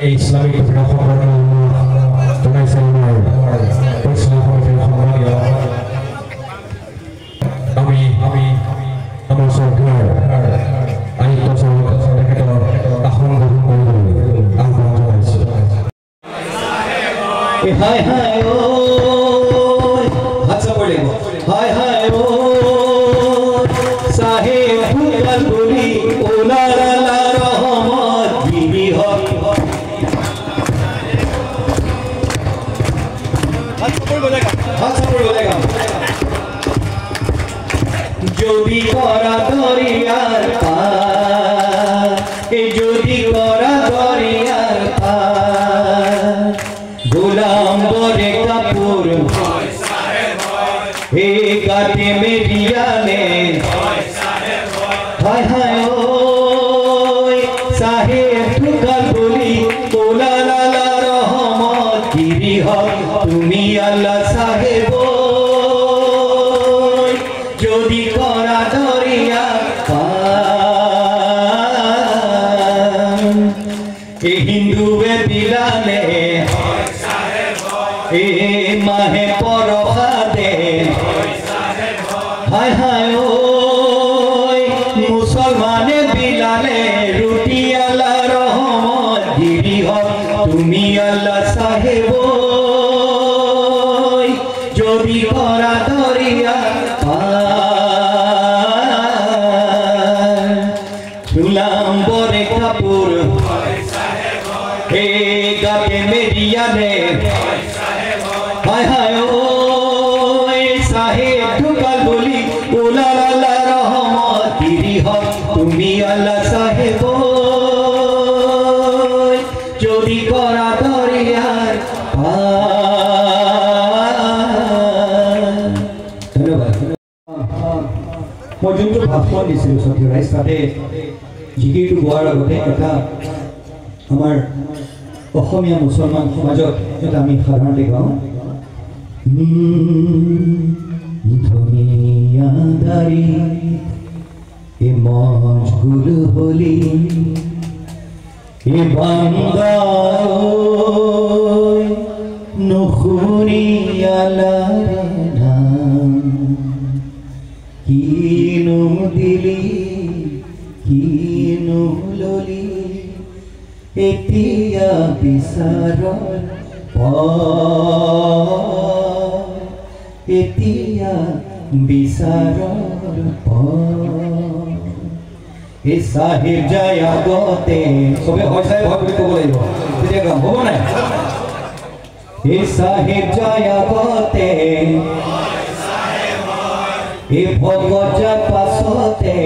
এই ইসলামিক সম্মানীয় জনাইছে আমাৰ ইছলাম সম্মানীয় আমি আমাৰ চৰকাৰ আইন তেখেতৰ আসন গ্ৰহণ কৰিবলৈ আহ্বান জনাইছোঁ। হায় হায় ও হাত চাপৰি লাগিব হায় হায় ও সাহেব ফুল গুলি ওলা লা ৰহমত বিবি হক হাত চাপৰি বলেগা যদি করা দরিয়ার পার যদি করা দরিয়ার পার গোলাম বরে কাপুর হে গাতে মেরিয়ালে হায় হায় ওই সাহেব ঠুকাল বলি ওলা লা রহমত গিরি হক তুমি আল্লাহ সাহেব যদি করা দরিয়া পার এ হিন্দুয়ে দিলালে এ মাহে পরখাদে হায় হায় ওই মুসলমানে বিলালে রুটি আল্লাহ রহমত গিরি হক তুমি আল্লাহ সাহেব যদি করা দরিয়া পার গুলাম বরে কাপুর হে গাতে মেরিয়ালে হায় হায় ওই সাহেব ঠুকাল বলি ওলা লা রহমত গিরি হক তুমি আল্লাহ সাহেব যদি করা দরিয়ার ধন্যবাদ। মই যোনটো ভাষণ দিছিলোঁ সত্যি ৰাইজ তাতে জিকিৰটো গোৱাৰ আগতে এটা আমাৰ অসমীয়া মুছলমান সমাজত এটা আমি সাধাৰণতে গাওঁ ধনিয়া দাড়ি এ মজগুল হলি এ বান্দায় নখুনিয়ালাৰ নাম কিনু দিলি কিনু ললি এতিয়া বিচাৰৰ এতিয়া বিচাৰৰ এ সাহেব যায় আগতে সবে হয় সাহেব হয় বুলি ক'ব লাগিব তেতিয়া গাম হ'ব নাই এ সাহেব যায় আগতে এ ভগত যায় পাছতে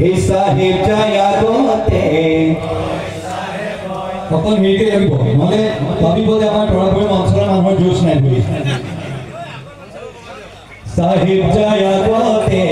এ সাহেব যায় আগতে অকল মিৰিকে লাগিব নহ'লে ভাবিব যে আমাৰ তৰাপুৰ অঞ্চলৰ মানুহৰ জোচ নাই বুলি সাহেব যায় আগতে